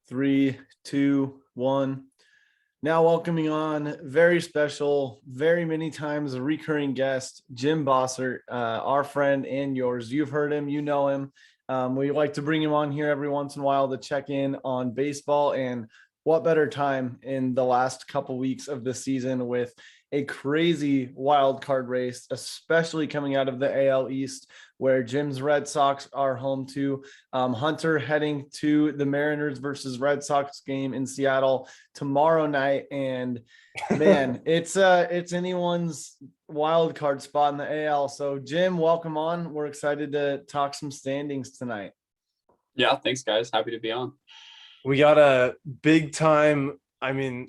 Three, two, one. Now welcoming on very special, very many times a recurring guest, Jim Bossert, our friend and yours. You've heard him, you know him. We like to bring him on here every once in a while to check in on baseball, and what better time in the last couple weeks of the season with a crazy wild card race, especially coming out of the AL East, where Jim's Red Sox are home to. Hunter heading to the Mariners versus Red Sox game in Seattle tomorrow night, and man, it's anyone's wild card spot in the AL. So Jim, welcome on. We're excited to talk some standings tonight. Yeah, thanks guys. Happy to be on. We got a big time,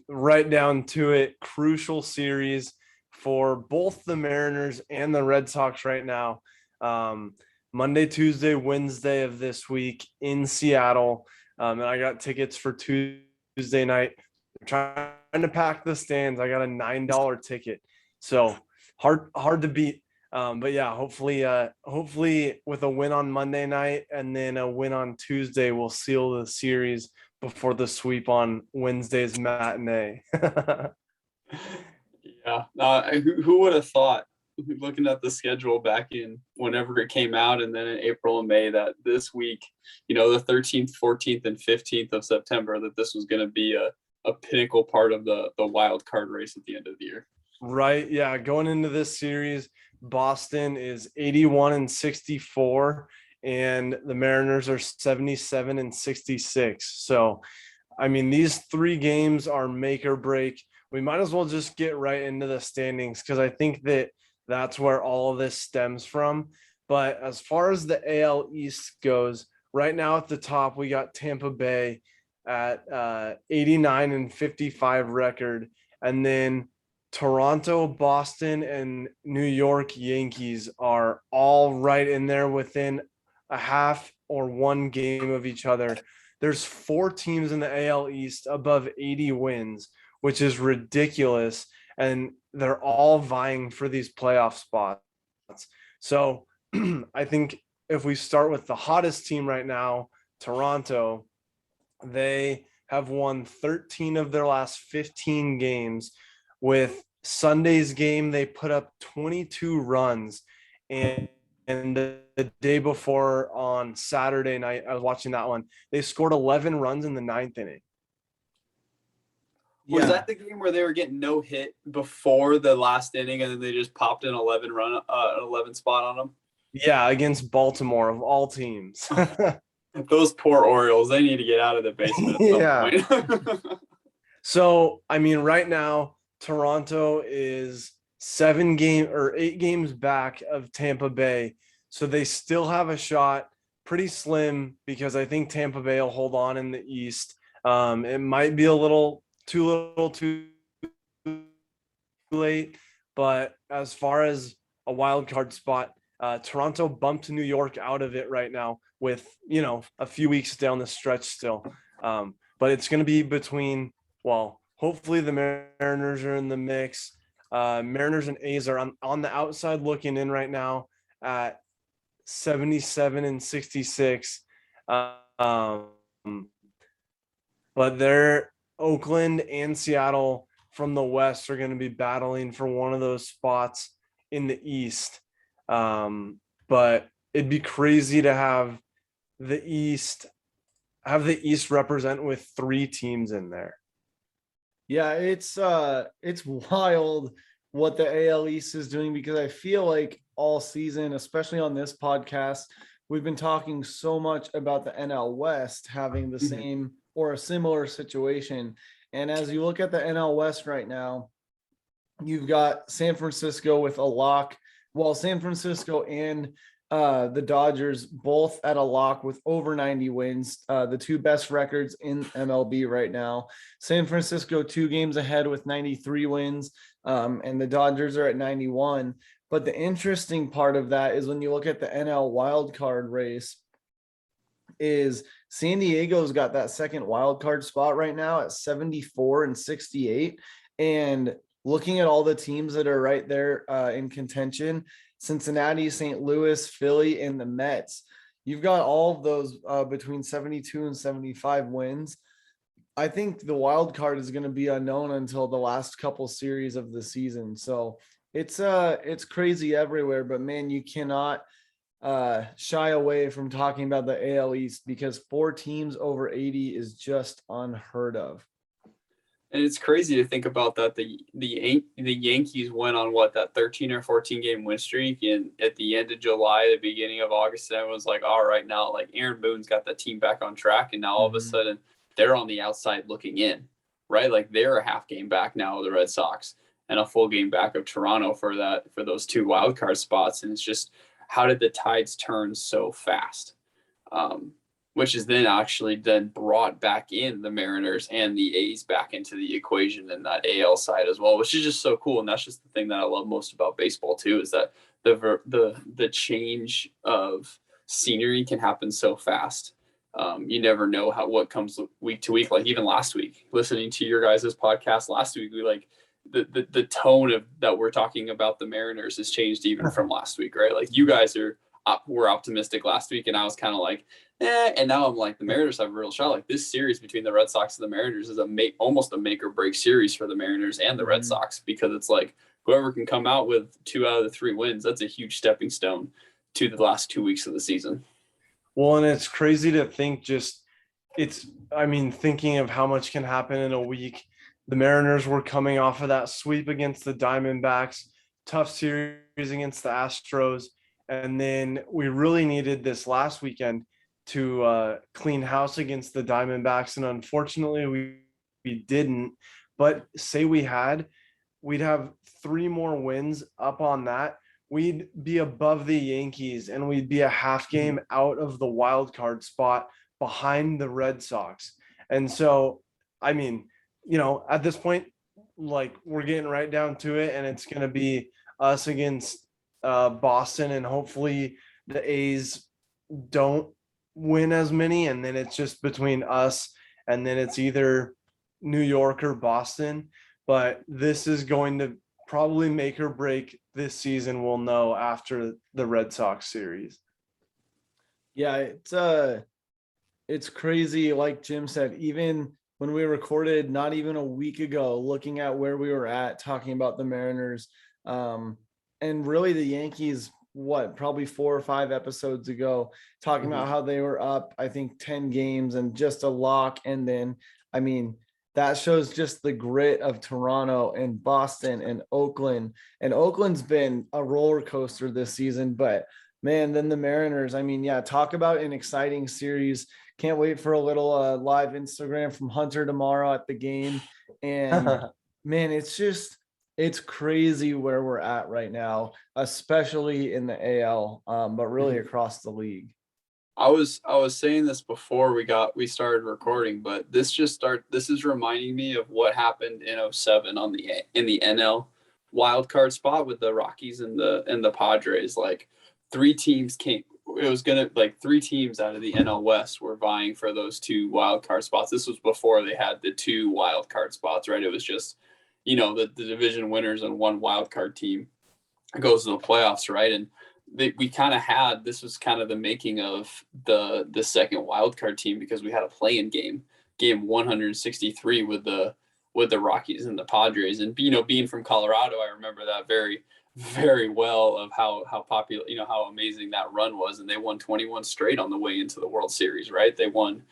right down to it, crucial series for both the Mariners and the Red Sox right now. Monday, Tuesday, Wednesday of this week in Seattle. And I got tickets for Tuesday night. I'm trying to pack the stands. I got a $9 ticket. So hard to beat. But yeah, hopefully with a win on Monday night and then a win on Tuesday, we'll seal the series before the sweep on Wednesday's matinee. Yeah. Who would have thought, looking at the schedule back in whenever it came out, and then in April and May, that this week, the 13th, 14th, and 15th of September, that this was going to be a pinnacle part of the wild card race at the end of the year. Right. Yeah. Going into this series, Boston is 81-64 and the Mariners are 77-66. So, these three games are make or break. We might as well just get right into the standings because I think that's where all of this stems from. But as far as the AL East goes, right now at the top, we got Tampa Bay at 89-55 record. And then Toronto, Boston, and New York Yankees are all right in there within a half or one game of each other. There's 4 teams in the AL East above 80 wins, which is ridiculous. And they're all vying for these playoff spots. So I think if we start with the hottest team right now, Toronto, they have won 13 of their last 15 games. With Sunday's game, they put up 22 runs. And the day before on Saturday night, I was watching that one, they scored 11 runs in the 9th inning. Was that the game where they were getting no hit before the last inning and then they just popped an 11 spot on them? Yeah, against Baltimore of all teams. Those poor Orioles, they need to get out of the basement at some point. So, right now, Toronto is 8 games back of Tampa Bay. So they still have a shot, pretty slim, because I think Tampa Bay will hold on in the East. It might be a little too late, but as far as a wild card spot, Toronto bumped New York out of it right now with, a few weeks down the stretch still. But it's going to be between, hopefully the Mariners are in the mix. Mariners and A's are on the outside looking in right now at 77-66. But they're Oakland and Seattle from the West are going to be battling for one of those spots in the East. But it'd be crazy to have the East represent with 3 teams in there. Yeah, it's wild what the AL East is doing, because I feel like all season, especially on this podcast, we've been talking so much about the NL West having the same or a similar situation. And as you look at the NL West right now, you've got San Francisco with a lock. Well, San Francisco and the Dodgers both at a lock with over 90 wins, the 2 best records in MLB right now. San Francisco 2 games ahead with 93 wins, and the Dodgers are at 91. But the interesting part of that is when you look at the NL wildcard race, is San Diego's got that second wild card spot right now at 74-68. And looking at all the teams that are right there in contention, Cincinnati, St. Louis, Philly, and the Mets, you've got all of those between 72 and 75 wins. I think the wild card is going to be unknown until the last couple series of the season. So it's crazy everywhere, but man, you cannot shy away from talking about the AL East because 4 teams over 80 is just unheard of. And it's crazy to think about that. The Yankees went on that 13 or 14 game win streak, and at the end of July, the beginning of August, everyone's like, all right, now like Aaron Boone's got the team back on track, and now all of a sudden they're on the outside looking in, right? Like they're a half game back now of the Red Sox and a full game back of Toronto for those 2 wild card spots, and it's just how did the tides turn so fast? Which is then actually then brought back in the Mariners and the A's back into the equation in that AL side as well, which is just so cool. And that's just the thing that I love most about baseball too, is that the change of scenery can happen so fast. You never know what comes week to week. Like even last week, listening to your guys' podcast last week, we like the tone of that we're talking about the Mariners has changed even from last week, right? Like you guys were optimistic last week, and I was kind of like, and now I'm like, the Mariners have a real shot. Like this series between the Red Sox and the Mariners is almost a make or break series for the Mariners and the Red Sox, because it's like whoever can come out with 2 out of the 3 wins, that's a huge stepping stone to the last 2 weeks of the season. Well, and it's crazy to think thinking of how much can happen in a week. The Mariners were coming off of that sweep against the Diamondbacks, tough series against the Astros. And then we really needed this last weekend to clean house against the Diamondbacks. And unfortunately, we didn't. But say we'd have 3 more wins up on that. We'd be above the Yankees, and we'd be a half game out of the wild card spot behind the Red Sox. And so, at this point, like we're getting right down to it, and it's going to be us against Boston, and hopefully the A's don't win as many, and then it's just between us, and then it's either New York or Boston. But this is going to probably make or break this season. We'll know after the Red Sox series. Yeah, it's crazy. Like Jim said, even when we recorded not even a week ago, looking at where we were at, talking about the Mariners, and really the Yankees, probably 4 or 5 episodes ago, talking about how they were up, I think 10 games and just a lock. And then, that shows just the grit of Toronto and Boston and Oakland. And Oakland's been a roller coaster this season, but man, then the Mariners, talk about an exciting series. Can't wait for a little live Instagram from Hunter tomorrow at the game. And man, it's crazy where we're at right now, especially in the AL, but really across the league. I was saying this before we started recording, but this is reminding me of what happened in 07 in the NL wild card spot with the Rockies and the Padres. Like 3 teams came. It was gonna like 3 teams out of the NL West were vying for those 2 wild card spots. This was before they had the 2 wild card spots, right? It was just the division winners and 1 wild card team goes to the playoffs, right? And we kind of had, this was kind of the making of the second wild card team, because we had a play-in game 163 with the Rockies and the Padres. And being from Colorado, I remember that very, very well, of how popular, how amazing that run was. And they won 21 straight on the way into the World Series, right? They won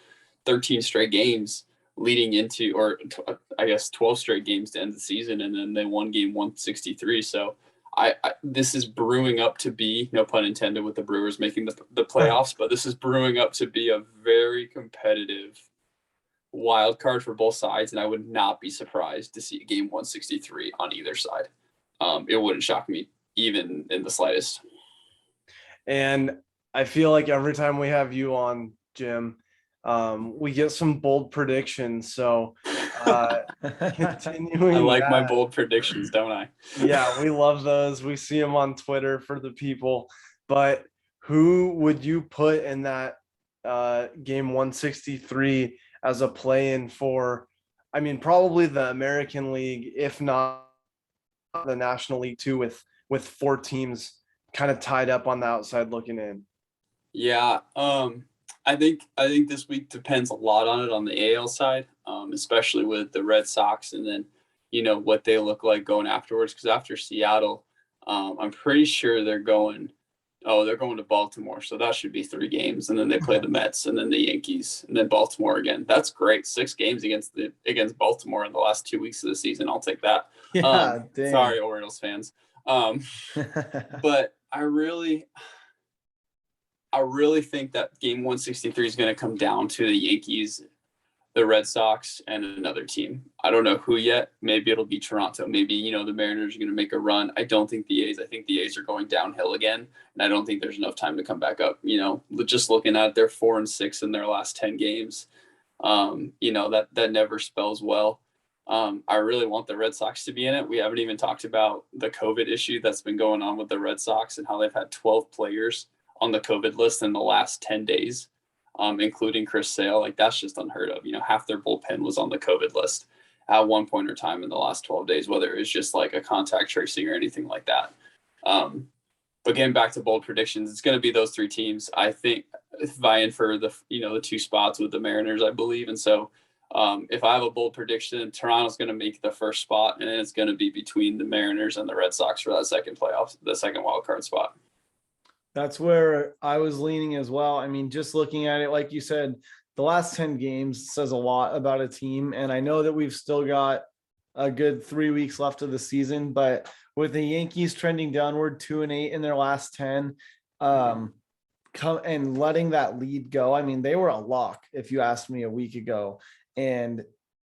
13 straight games leading into, or I guess 12 straight games to end the season, and then they won game 163. So this is brewing up to be, no pun intended, with the Brewers making the playoffs, but this is brewing up to be a very competitive wild card for both sides, and I would not be surprised to see game 163 on either side. It wouldn't shock me even in the slightest. And I feel like every time we have you on, Jim, we get some bold predictions. So continuing, I like my bold predictions, don't I? Yeah, we love those. We see them on Twitter for the people. But who would you put in that game 163 as a play-in for? Probably the American League, if not the National League too, with 4 teams kind of tied up on the outside looking in. Yeah. I think this week depends a lot on the AL side, especially with the Red Sox, and then what they look like going afterwards. Because after Seattle, I'm pretty sure they're going. Oh, they're going to Baltimore, so that should be 3 games, and then they play the Mets, and then the Yankees, and then Baltimore again. That's great. 6 games against Baltimore in the last 2 weeks of the season. I'll take that. Yeah, dang. Sorry, Orioles fans. But I really think that game 163 is going to come down to the Yankees, the Red Sox, and another team. I don't know who yet. Maybe it'll be Toronto. Maybe, the Mariners are going to make a run. I don't think the A's. I think the A's are going downhill again, and I don't think there's enough time to come back up. Just looking at their 4-6 in their last 10 games, that never spells well. I really want the Red Sox to be in it. We haven't even talked about the COVID issue that's been going on with the Red Sox and how they've had 12 players on the COVID list in the last 10 days, including Chris Sale. Like, that's just unheard of. Half their bullpen was on the COVID list at one point or time in the last 12 days, whether it was just like a contact tracing or anything like that. But getting back to bold predictions, it's going to be those 3 teams, I think, vying for the 2 spots with the Mariners, I believe. And so if I have a bold prediction, Toronto's going to make the first spot, and it's going to be between the Mariners and the Red Sox for that second wild card spot. That's where I was leaning as well. I mean, just looking at it, like you said, the last 10 games says a lot about a team. And I know that we've still got a good 3 weeks left of the season, but with the Yankees trending downward 2-8 in their last 10, come and letting that lead go. I mean, they were a lock if you asked me a week ago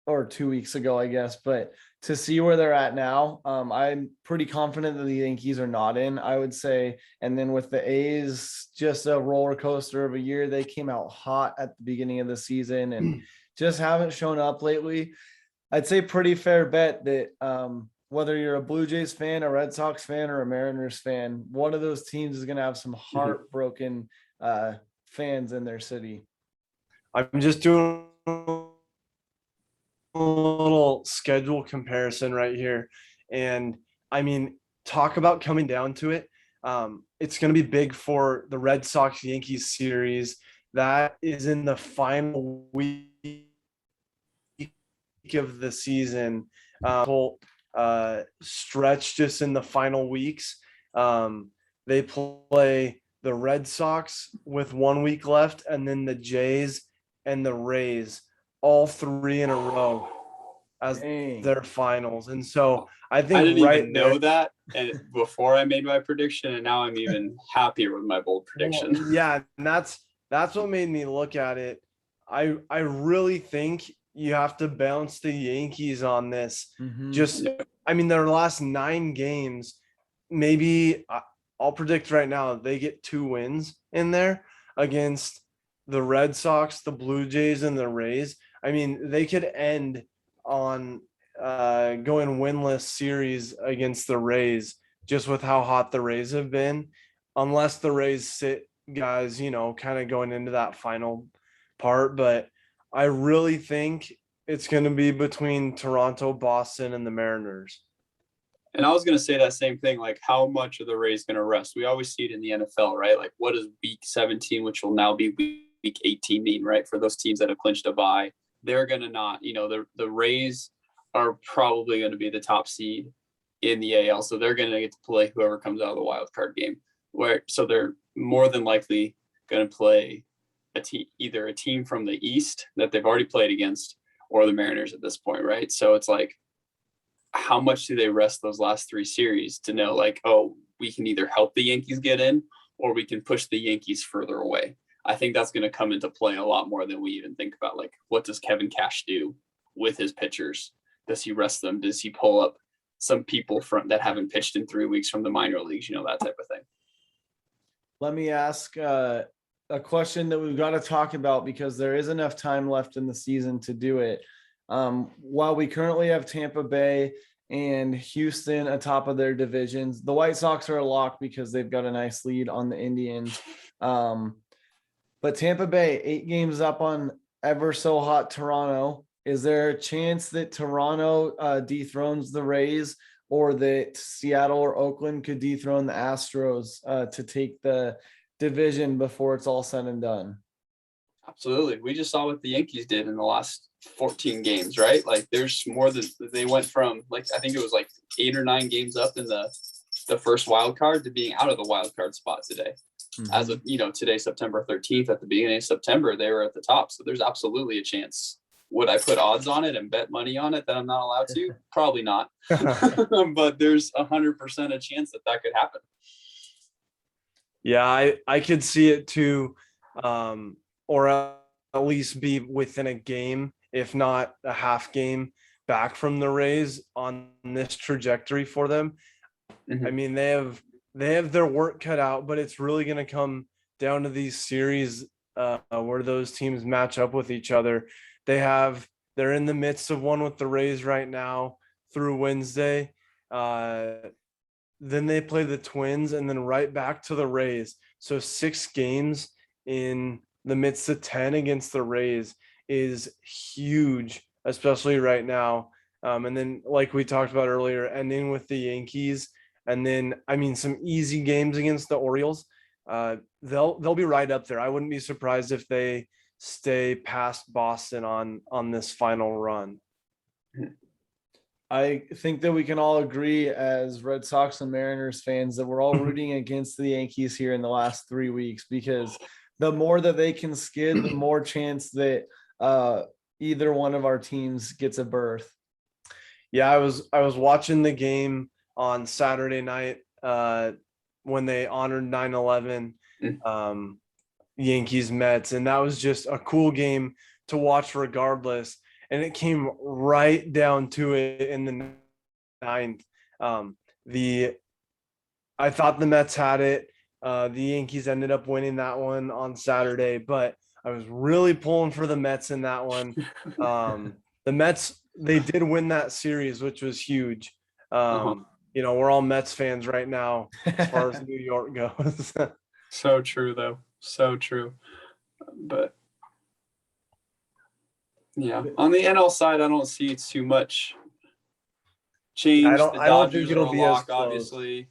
or 2 weeks ago, I guess, but to see where they're at now, I'm pretty confident that the Yankees are not in, I would say. And then with the A's, just a roller coaster of a year. They came out hot at the beginning of the season and just haven't shown up lately. I'd say pretty fair bet that whether you're a Blue Jays fan, a Red Sox fan, or a Mariners fan, one of those teams is going to have some heartbroken fans in their city. I'm just doing a little schedule comparison right here. And I mean, talk about coming down to it. It's going to be big for the Red Sox Yankees series. That is in the final week of the season. Stretch just in the final weeks. They play the Red Sox with 1 week left, and then the Jays and the Rays, all 3 in a row as their finals. And so I think I didn't even know that and before I made my prediction, and now I'm even happier with my bold prediction. Well, yeah, and that's what made me look at it. I really think you have to bounce the Yankees on this. I mean, their last 9 games, maybe I'll predict right now they get 2 wins in there against the Red Sox, the Blue Jays, and the Rays. I mean, they could end on going winless series against the Rays just with how hot the Rays have been, unless the Rays sit guys, kind of going into that final part. But I really think it's going to be between Toronto, Boston, and the Mariners. And I was going to say that same thing, like how much are the Rays going to rest? We always see it in the NFL, right? Like what is week 17, which will now be week 18 mean, right? For those teams that have clinched a bye, they're going to not, the Rays are probably going to be the top seed in the AL. So they're going to get to play whoever comes out of the wild card game. So they're more than likely going to play either a team from the East that they've already played against or the Mariners at this point, right? So it's like, how much do they rest those last 3 series to know, like, oh, we can either help the Yankees get in or we can push the Yankees further away. I think that's going to come into play a lot more than we even think about. Like, what does Kevin Cash do with his pitchers? Does he rest them? Does he pull up some people that haven't pitched in 3 weeks from the minor leagues? That type of thing. Let me ask a question that we've got to talk about because there is enough time left in the season to do it. While we currently have Tampa Bay and Houston atop of their divisions, the White Sox are a lock because they've got a nice lead on the Indians. But Tampa Bay, 8 games up on ever so hot Toronto. Is there a chance that Toronto dethrones the Rays, or that Seattle or Oakland could dethrone the Astros to take the division before it's all said and done? Absolutely. We just saw what the Yankees did in the last 14 games, right? Like there's more than they went from like I think it was like 8 or 9 games up in the first wild card to being out of the wild card spot today. As of today, September 13th, at the beginning of September, they were at the top. So there's absolutely a chance. Would I put odds on it and bet money on it that I'm not allowed to? Probably not. But there's 100% a chance that could happen. Yeah, I could see it too, or at least be within a game, if not a half game back from the Rays on this trajectory for them. I mean, they have their work cut out, but it's really going to come down to these series where those teams match up with each other. They're in the midst of one with the Rays right now through Wednesday. Then they play the Twins and then right back to the Rays. So 6 games in the midst of 10 against the Rays is huge, especially right now. And then, like we talked about earlier, ending with the Yankees, and then I mean some easy games against the Orioles. They'll be right up there. I wouldn't be surprised if they stay past Boston on this final run. I think that we can all agree as Red Sox and Mariners fans that we're all rooting against the Yankees here in the last 3 weeks, because the more that they can skid, the more chance that either one of our teams gets a berth. Yeah, I was watching the game on Saturday night when they honored 9/11 Yankees Mets, and that was just a cool game to watch regardless. And it came right down to it in the 9th. I thought the Mets had it. The Yankees ended up winning that one on Saturday, but I was really pulling for the Mets in that one. The Mets, they did win that series, which was huge. We're all Mets fans right now as far as New York goes. So true, though. So true. But yeah, on the NL side, I don't see too much change. I don't think Dodgers it'll are a be as lock, close. obviously.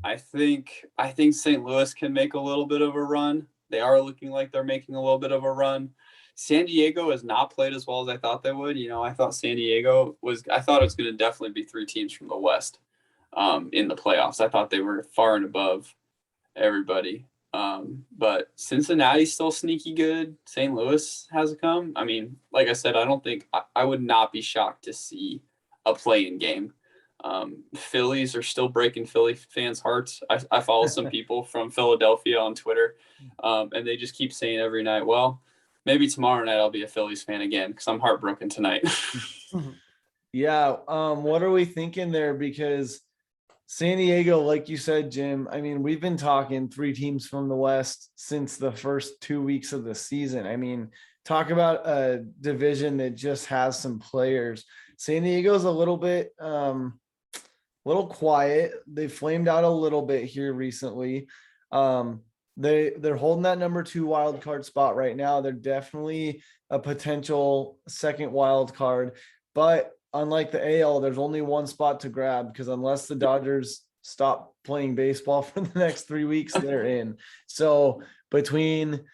I think St. Louis can make a little bit of a run. They are looking like they're making a little bit of a run. San Diego has not played as well as I thought they would. I thought San Diego I thought it was going to definitely be 3 teams from the West in the playoffs. I thought they were far and above everybody. But Cincinnati's still sneaky good. St. Louis has come. I mean, like I said, I would not be shocked to see a play-in game. Phillies are still breaking Philly fans' hearts. I follow some people from Philadelphia on Twitter, and they just keep saying every night, well, maybe tomorrow night I'll be a Phillies fan again because I'm heartbroken tonight. Yeah. What are we thinking there? Because San Diego, like you said, Jim, I mean, we've been talking 3 teams from the West since the first 2 weeks of the season. I mean, talk about a division that just has some players. San Diego's a little bit, little quiet. They flamed out a little bit here recently. They're holding that number 2 wild card spot right now. They're definitely a potential second wild card, but unlike the AL, there's only one spot to grab, because unless the Dodgers stop playing baseball for the next 3 weeks, they're in. So between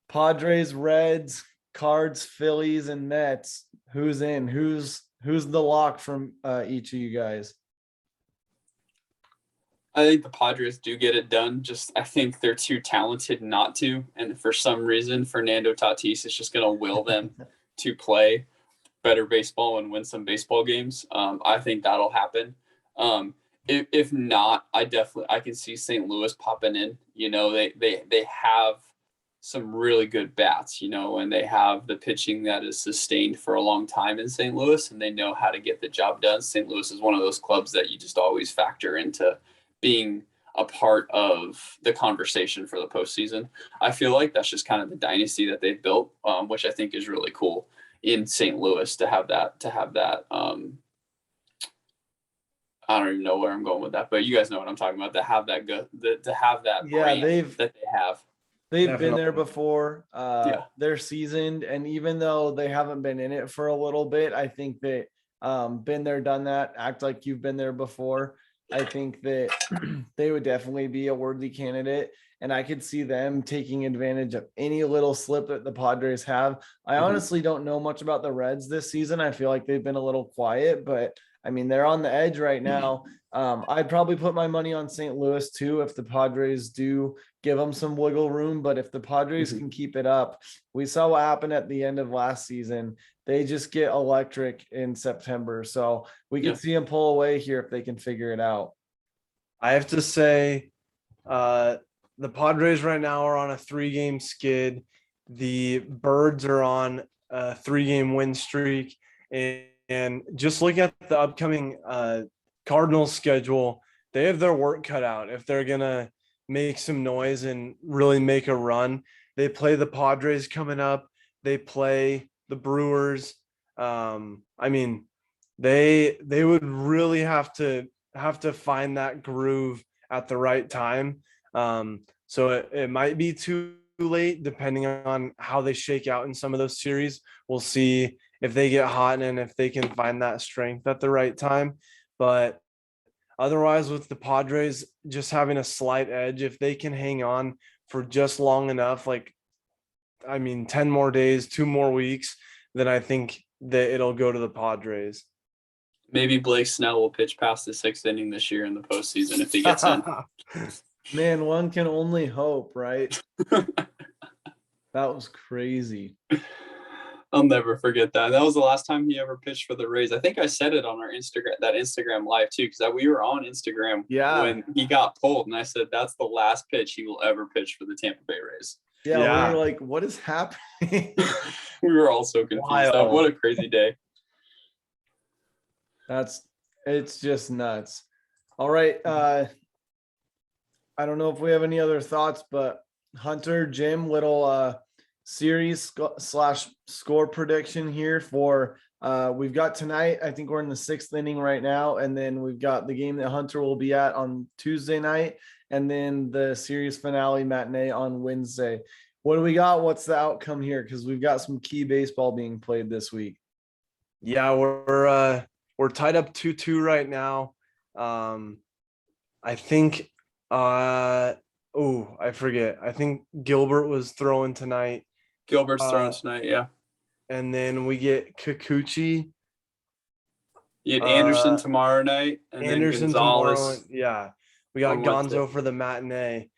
Padres, Reds, Cards, Phillies, and Mets, who's in? Who's the lock from each of you guys? I think the Padres do get it done. I think they're too talented not to. And for some reason, Fernando Tatis is just going to will them to play better baseball and win some baseball games. I think that'll happen. If not, I can see St. Louis popping in. They have some really good bats, and they have the pitching that is sustained for a long time in St. Louis, and they know how to get the job done. St. Louis is one of those clubs that you just always factor into being a part of the conversation for the postseason. I feel like that's just kind of the dynasty that they've built, which I think is really cool in St. Louis to have that. I don't even know where I'm going with that, but you guys know what I'm talking about. To have that brand that they have. They've Definitely been there before. They're seasoned, and even though they haven't been in it for a little bit, I think that been there, done that. Act like you've been there before. I think that they would definitely be a worthy candidate. And I could see them taking advantage of any little slip that the Padres have. I honestly don't know much about the Reds this season. I feel like they've been a little quiet, but I mean, they're on the edge right now. I'd probably put my money on St. Louis too if the Padres do give them some wiggle room. But if the Padres can keep it up, we saw what happened at the end of last season. They just get electric in September. So we could see them pull away here if they can figure it out. I have to say, the Padres right now are on a 3-game skid. The Birds are on a 3-game win streak. And just looking at the upcoming Cardinals schedule, they have their work cut out if they're going to make some noise and really make a run. They play the Padres coming up. They play the Brewers. I mean, they would really have to find that groove at the right time. So it might be too late depending on how they shake out in some of those series. We'll see if they get hot and if they can find that strength at the right time. But otherwise, with the Padres just having a slight edge, if they can hang on for just long enough, 10 more days, 2 more weeks, then I think that it'll go to the Padres. Maybe Blake Snell will pitch past the 6th inning this year in the postseason if he gets in. Man, one can only hope, right? That was crazy. I'll never forget that. That was the last time he ever pitched for the Rays. I think I said it on our Instagram live too, because we were on Instagram when he got pulled, and I said that's the last pitch he will ever pitch for the Tampa Bay Rays. Yeah. We were like, what is happening? We were all so confused. What a crazy day. It's just nuts. All right. I don't know if we have any other thoughts, but Hunter, Jim, little series / score prediction here for we've got tonight. I think we're in the 6th inning right now, and then we've got the game that Hunter will be at on Tuesday night, and then the series finale matinee on Wednesday. What do we got? What's the outcome here? Because we've got some key baseball being played this week. Yeah, we're tied up 2-2 right now. I think I forget. I think Gilbert was throwing tonight. Gilbert's throwing tonight, yeah. And then we get Kikuchi. You get Anderson tomorrow night, and Anderson then Gonzalez. Tomorrow. Yeah, we got Gonzo for the matinee.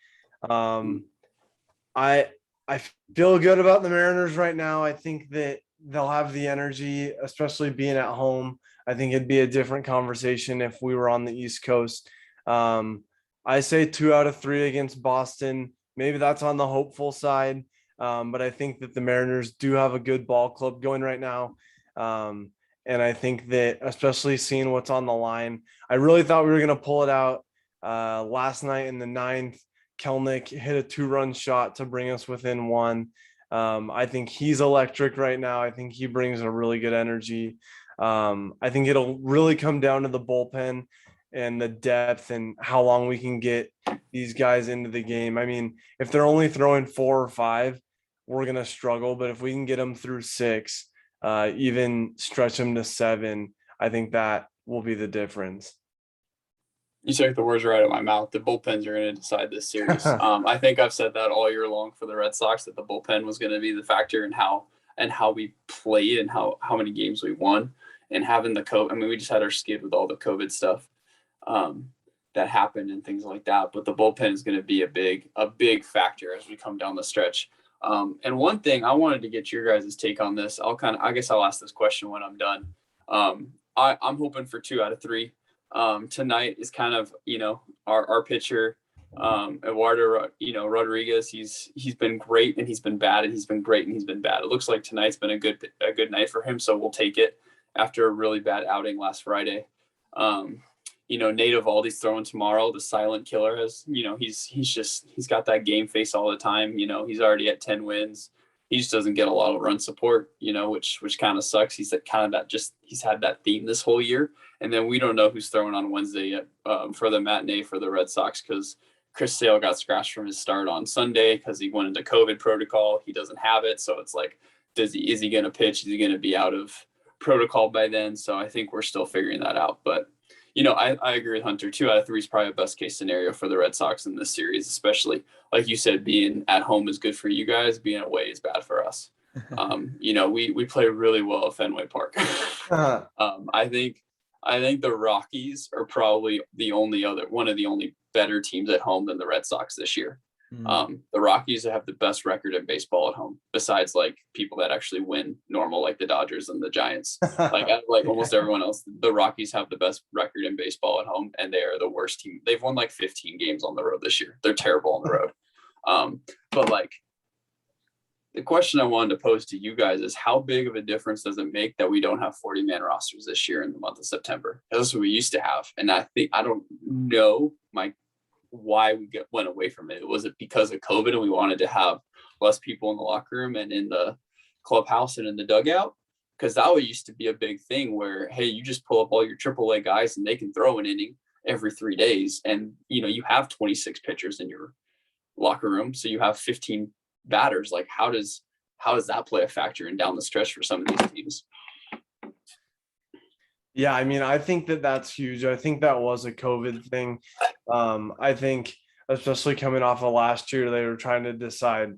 I feel good about the Mariners right now. I think that they'll have the energy, especially being at home. I think it'd be a different conversation if we were on the East Coast. I say 2 out of 3 against Boston. Maybe that's on the hopeful side. But I think that the Mariners do have a good ball club going right now. And I think that, especially seeing what's on the line, I really thought we were going to pull it out last night in the 9th. Kelnick hit a 2-run shot to bring us within 1. I think he's electric right now. I think he brings a really good energy. I think it'll really come down to the bullpen and the depth and how long we can get these guys into the game. I mean, if they're only throwing 4 or 5, we're going to struggle. But if we can get them through 6, even stretch them to 7, I think that will be the difference. You took the words right out of my mouth. The bullpens are going to decide this series. I think I've said that all year long for the Red Sox, that the bullpen was going to be the factor in how we played and how many games we won. And having the COVID, I mean, we just had our skid with all the COVID stuff that happened and things like that. But the bullpen is going to be a big factor as we come down the stretch. And one thing I wanted to get your guys' take on this. I guess I'll ask this question when I'm done. I'm hoping for 2 out of 3. Tonight is kind of, our pitcher, Eduardo, Rodriguez. He's been great and he's been bad, and he's been great and he's been bad. It looks like tonight's been a good night for him, so we'll take it after a really bad outing last Friday. Nate Eovaldi's throwing tomorrow. The silent killer has, he's got that game face all the time. He's already at 10 wins. He just doesn't get a lot of run support, which kind of sucks. He's he's had that theme this whole year. And then we don't know who's throwing on Wednesday yet for the matinee for the Red Sox, because Chris Sale got scratched from his start on Sunday because he went into COVID protocol. He doesn't have it. So it's like, is he going to pitch? Is he going to be out of protocol by then? So I think we're still figuring that out. But, I agree with Hunter. 2 out of 3 is probably a best case scenario for the Red Sox in this series, especially like you said, being at home is good for you guys. Being away is bad for us. We play really well at Fenway Park. I think the Rockies are probably one of the only better teams at home than the Red Sox this year. The Rockies have the best record in baseball at home, besides like people that actually win normal, like the Dodgers and the Giants. Like almost everyone else, the Rockies have the best record in baseball at home, and they are the worst team. They've won like 15 games on the road this year. They're terrible on the road. But like the question I wanted to pose to you guys is how big of a difference does it make that we don't have 40-man rosters this year in the month of September? That's what we used to have. And I don't know why we went away from it. Was it because of COVID and we wanted to have less people in the locker room and in the clubhouse and in the dugout? Because that used to be a big thing where, hey, you just pull up all your AAA guys and they can throw an inning every 3 days. And, you have 26 pitchers in your locker room. So you have 15 batters. Like how does that play a factor in down the stretch for some of these teams? Yeah, I mean, I think that's huge. I think that was a COVID thing. I think especially coming off of last year, they were trying to decide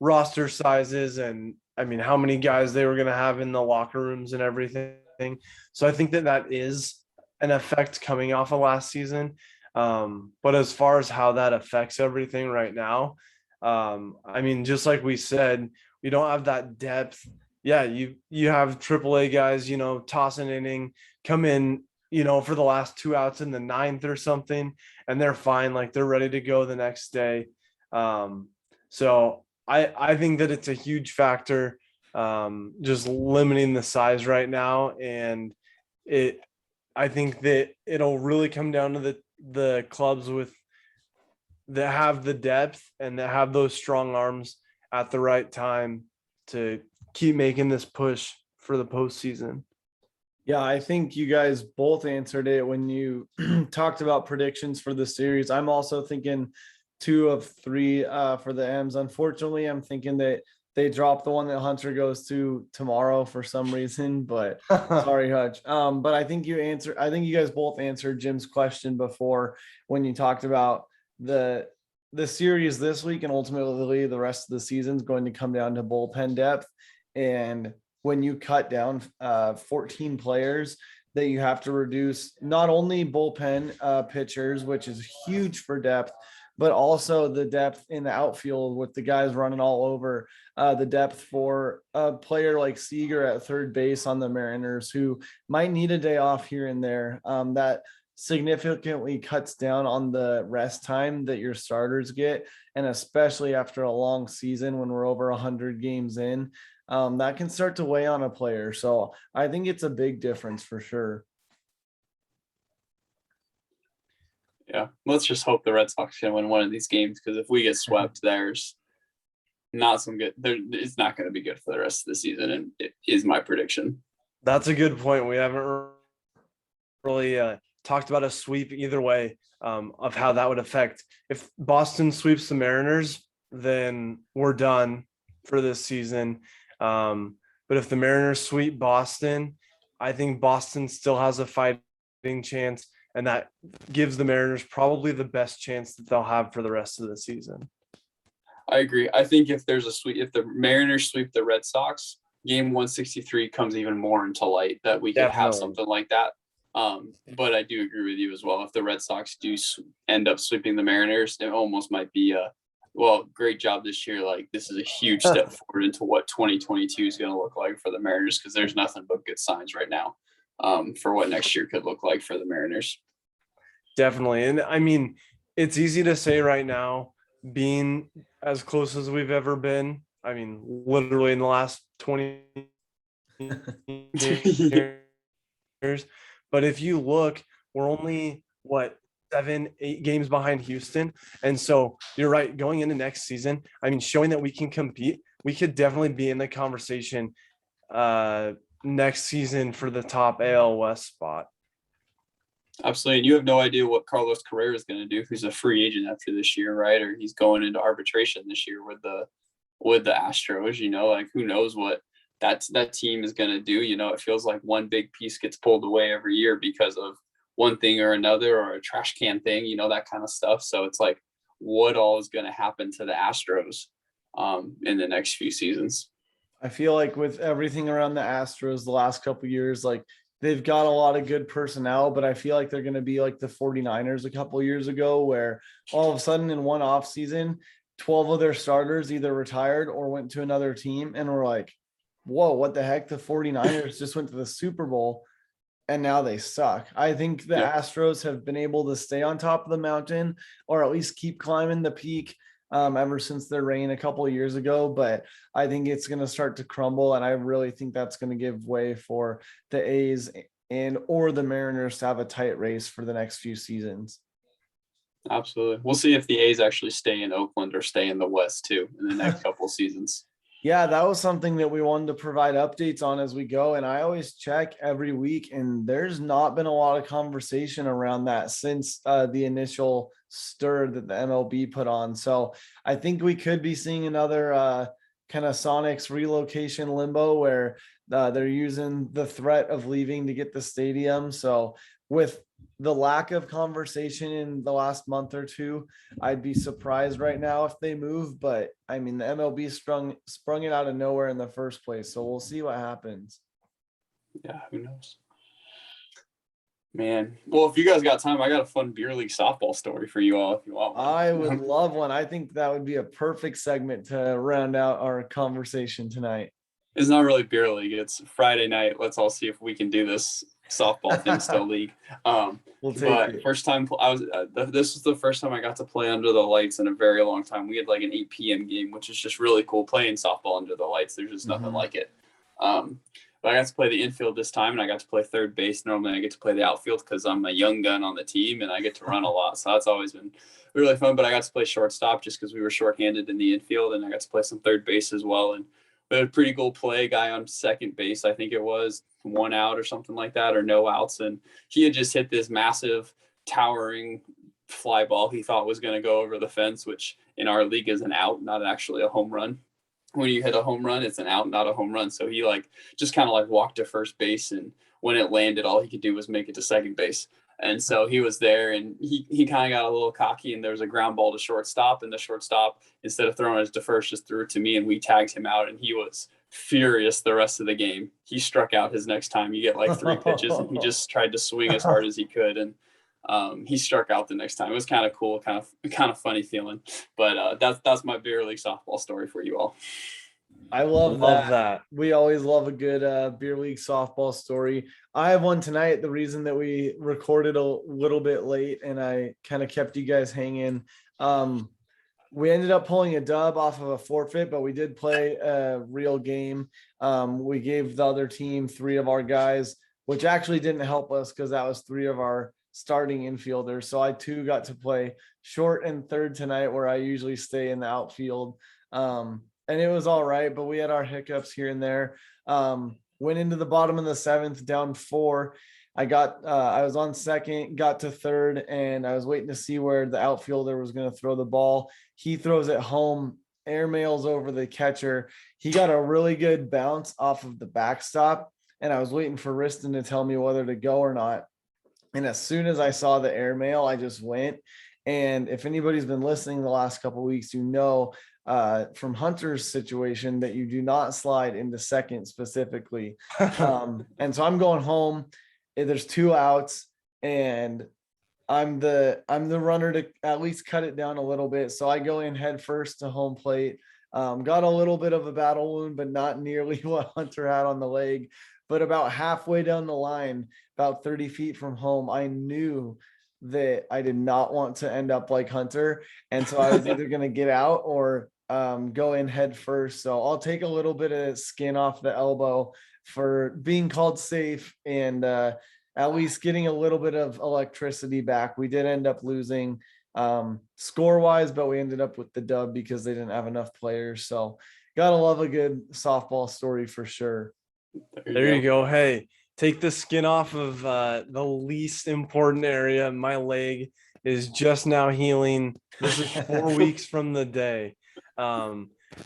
roster sizes and I mean, how many guys they were going to have in the locker rooms and everything. So I think that is an effect coming off of last season. But as far as how that affects everything right now, I mean, just like we said, we don't have that depth. Yeah, you have AAA guys, toss an inning, come in, for the last 2 outs in the 9th or something, and they're fine. Like they're ready to go the next day. So I think that it's a huge factor, just limiting the size right now. And I think that it'll really come down to the clubs that have the depth and that have those strong arms at the right time to keep making this push for the postseason. Yeah, I think you guys both answered it when you talked about predictions for the series. I'm also thinking 2 of 3 for the M's. Unfortunately, I'm thinking that they drop the one that Hunter goes to tomorrow for some reason, but sorry, Hutch. But I think you guys both answered Jim's question before when you talked about the series this week, and ultimately the rest of the season is going to come down to bullpen depth. And when you cut down 14 players, that you have to reduce not only bullpen pitchers, which is huge for depth, but also the depth in the outfield with the guys running all over, the depth for a player like Seager at third base on the Mariners, who might need a day off here and there. That significantly cuts down on the rest time that your starters get. And especially after a long season, when we're over 100 games in, that can start to weigh on a player. So I think it's a big difference for sure. Yeah, let's just hope the Red Sox can win one of these games, because if we get swept, there's not some good. It's not going to be good for the rest of the season, and it is my prediction. That's a good point. We haven't really talked about a sweep either way, of how that would affect. If Boston sweeps the Mariners, then we're done for this season. But if the Mariners sweep Boston, I think Boston still has a fighting chance, and that gives the Mariners probably the best chance that they'll have for the rest of the season. I agree. I think if the Mariners sweep the Red Sox, game 163 comes even more into light that we could have something like that. But I do agree with you as well. If the Red Sox do end up sweeping the Mariners, it almost might be great job this year. Like, this is a huge step forward into what 2022 is going to look like for the Mariners, because there's nothing but good signs right now for what next year could look like for the Mariners. Definitely. And I mean, it's easy to say right now, being as close as we've ever been. I mean, literally in the last 20 years. But if you look, we're only 7-8 games behind Houston. And so you're right, going into next season, I mean, showing that we can compete, we could definitely be in the conversation next season for the top AL West spot. Absolutely. And you have no idea what Carlos Correa is going to do if he's a free agent after this year, right? Or he's going into arbitration this year with the Astros, like who knows what that team is going to do. It feels like one big piece gets pulled away every year because of one thing or another, or a trash can thing, that kind of stuff. So it's like, what all is going to happen to the Astros in the next few seasons? I feel like with everything around the Astros the last couple of years, like they've got a lot of good personnel, but I feel like they're going to be like the 49ers a couple of years ago, where all of a sudden in one off season, 12 of their starters either retired or went to another team. And we're like, whoa, what the heck? The 49ers just went to the Super Bowl and now they suck. I think the Astros have been able to stay on top of the mountain, or at least keep climbing the peak ever since their reign a couple of years ago. But I think it's going to start to crumble, and I really think that's going to give way for the A's or the Mariners to have a tight race for the next few seasons. Absolutely. We'll see if the A's actually stay in Oakland or stay in the West too in the next couple of seasons. Yeah, that was something that we wanted to provide updates on as we go. And I always check every week, and there's not been a lot of conversation around that since the initial stir that the MLB put on. So I think we could be seeing another kind of Sonics relocation limbo where they're using the threat of leaving to get the stadium. So with the lack of conversation in the last month or two, I'd be surprised right now if they move. But I mean, the MLB sprung it out of nowhere in the first place, so we'll see what happens. Yeah, who knows, man. Well, if you guys got time, I got a fun beer league softball story for you all if you want one. I would love one. I think that would be a perfect segment to round out our conversation tonight. It's not really beer league, it's Friday night. Let's all see if we can do this softball thing still league. We'll take but it. First time this was the first time I got to play under the lights in a very long time. We had like an 8 p.m. game, which is just really cool, playing softball under the lights. There's just nothing like it. But I got to play the infield this time, and I got to play third base. Normally I get to play the outfield because I'm a young gun on the team and I get to run a lot. So that's always been really fun. But I got to play shortstop just because we were shorthanded in the infield, and I got to play some third base as well. And we had a pretty cool play, guy on second base, I think it was 1 out or something like that, or no outs. And he had just hit this massive towering fly ball he thought was going to go over the fence, which in our league is an out, not actually a home run. When you hit a home run, it's an out, not a home run. So he just kind of walked to first base, and when it landed, all he could do was make it to second base. And so he was there, and he kind of got a little cocky, and there was a ground ball to shortstop, and the shortstop, instead of throwing it to first, just threw it to me, and we tagged him out, and he was furious the rest of the game. He struck out his next time. You get 3 pitches, and he just tried to swing as hard as he could, and he struck out the next time. It was kind of cool, kind of funny feeling. But that's my beer league softball story for you all. I love that. We always love a good beer league softball story. I have one tonight. The reason that we recorded a little bit late and I kind of kept you guys hanging. We ended up pulling a dub off of a forfeit, but we did play a real game. We gave the other team 3 of our guys, which actually didn't help us because that was 3 of our starting infielders. So I too got to play short and third tonight, where I usually stay in the outfield. And it was all right, but we had our hiccups here and there. Went into the bottom of the 7th, down 4. I was on second, got to third, and I was waiting to see where the outfielder was going to throw the ball. He throws it home, air mails over the catcher. He got a really good bounce off of the backstop, and I was waiting for Riston to tell me whether to go or not. And as soon as I saw the air mail, I just went. And if anybody's been listening the last couple of weeks, from Hunter's situation that you do not slide into second specifically. And so I'm going home. There's 2 outs, and I'm the runner to at least cut it down a little bit. So I go in head first to home plate. Got a little bit of a battle wound, but not nearly what Hunter had on the leg. But about halfway down the line, about 30 feet from home, I knew that I did not want to end up like Hunter. And so I was either going to get out or go in head first. So I'll take a little bit of skin off the elbow for being called safe and at least getting a little bit of electricity back. We did end up losing score wise, but we ended up with the dub because they didn't have enough players. So gotta love a good softball story for sure. There you go. Hey, take the skin off of the least important area. My leg is just now healing. This is 4 weeks from the day.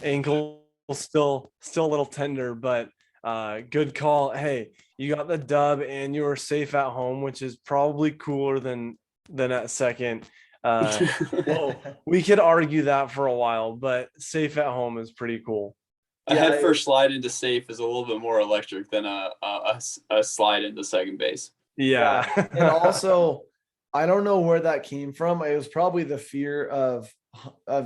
Ankle still a little tender, but Good call. Hey, you got the dub and you were safe at home, which is probably cooler than at second. Well, we could argue that for a while, but safe at home is pretty cool. A head first slide into safe is a little bit more electric than a slide into second base. Yeah. And also, I don't know where that came from. It was probably the fear of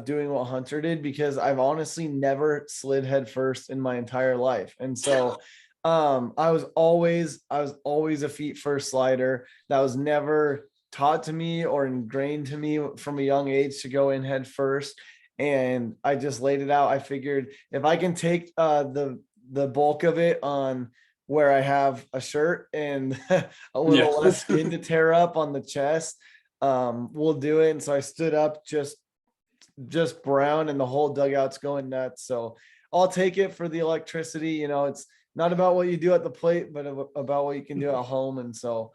doing what Hunter did, because I've honestly never slid head first in my entire life. And so I was always a feet first slider. That was never taught to me or ingrained to me from a young age to go in head first. And I just laid it out. I figured if I can take the bulk of it on where I have a shirt and a little less skin to tear up on the chest, we'll do it. And so I stood up just brown, and the whole dugout's going nuts. So I'll take it for the electricity. You know, it's not about what you do at the plate, but about what you can do at home. And so,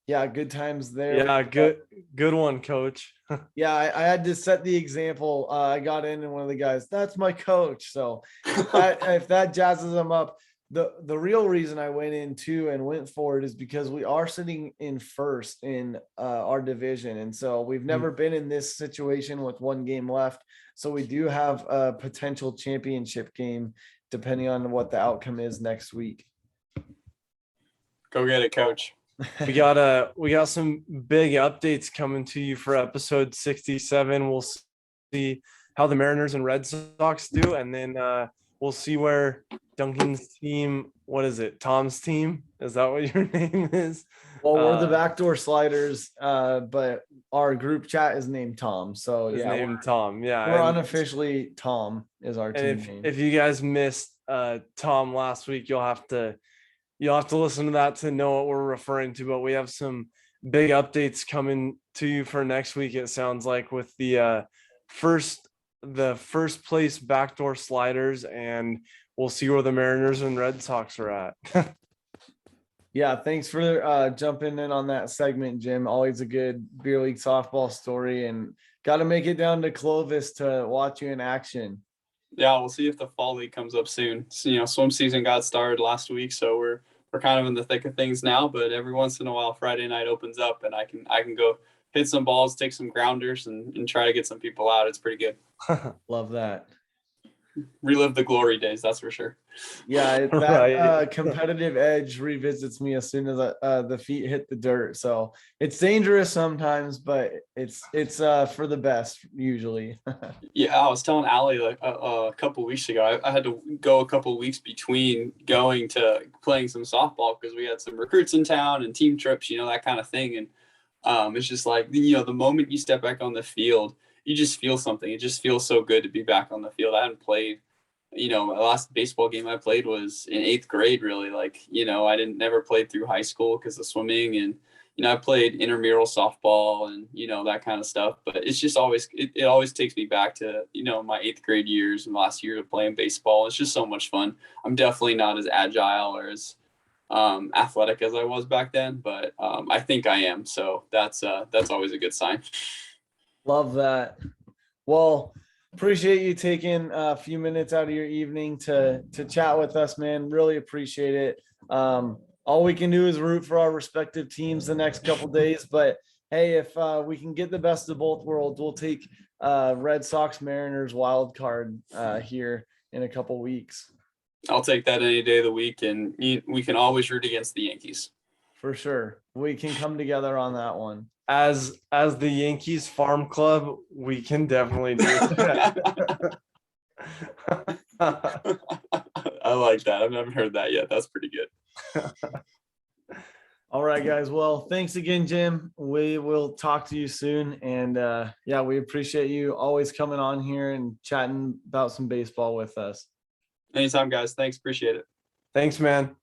yeah, good times there. Yeah, good one, coach. Yeah, I had to set the example. I got in, and one of the guys, that's my coach. So if that jazzes them up, the real reason I went in too and went for it is because we are sitting in first in our division. And so we've never been in this situation with one game left. So we do have a potential championship game depending on what the outcome is next week. Go get it, coach. We got some big updates coming to you for episode 67. We'll see how the Mariners and Red Sox do, and then we'll see where Duncan's team, what is it? Tom's team? Is that what your name is? Well, we're the backdoor sliders, but our group chat is named Tom. So his name Tom. Yeah. We're unofficially Tom is our team name. If you guys missed Tom last week, you'll have to listen to that to know what we're referring to. But we have some big updates coming to you for next week, it sounds like, with the first place backdoor sliders, and we'll see where the Mariners and Red Sox are at. Yeah, thanks for jumping in on that segment, Jim. Always a good beer league softball story, and got to make it down to Clovis to watch you in action. Yeah, we'll see if the fall league comes up soon. So, you know, swim season got started last week, so we're kind of in the thick of things now. But every once in a while, Friday night opens up, and I can go hit some balls, take some grounders, and try to get some people out. It's pretty good. Love that. Relive the glory days, that's for sure. Yeah, that competitive edge revisits me as soon as the feet hit the dirt. So it's dangerous sometimes, but it's for the best usually. Yeah, I was telling Allie like a couple of weeks ago, I had to go a couple of weeks between going to playing some softball because we had some recruits in town and team trips, you know, that kind of thing. And it's just like, you know, the moment you step back on the field, you just feel something. It just feels so good to be back on the field. I hadn't played, you know, the last baseball game I played was in 8th grade, really. Like, you know, I never played through high school because of swimming, and, you know, I played intramural softball and, you know, that kind of stuff. But it's just always, it always takes me back to, you know, my 8th grade years and last year of playing baseball. It's just so much fun. I'm definitely not as agile or as athletic as I was back then, but I think I am. So that's always a good sign. Love that. Well, appreciate you taking a few minutes out of your evening to chat with us, man. Really appreciate it. All we can do is root for our respective teams the next couple days, but hey, if we can get the best of both worlds, we'll take Red Sox Mariners wild card here in a couple weeks. I'll take that any day of the week, and we can always root against the Yankees. For sure. We can come together on that one. As the Yankees farm club, we can definitely do that. I like that. I've never heard that yet. That's pretty good. All right, guys. Well, thanks again, Jim. We will talk to you soon. And yeah, we appreciate you always coming on here and chatting about some baseball with us. Anytime, guys. Thanks. Appreciate it. Thanks, man.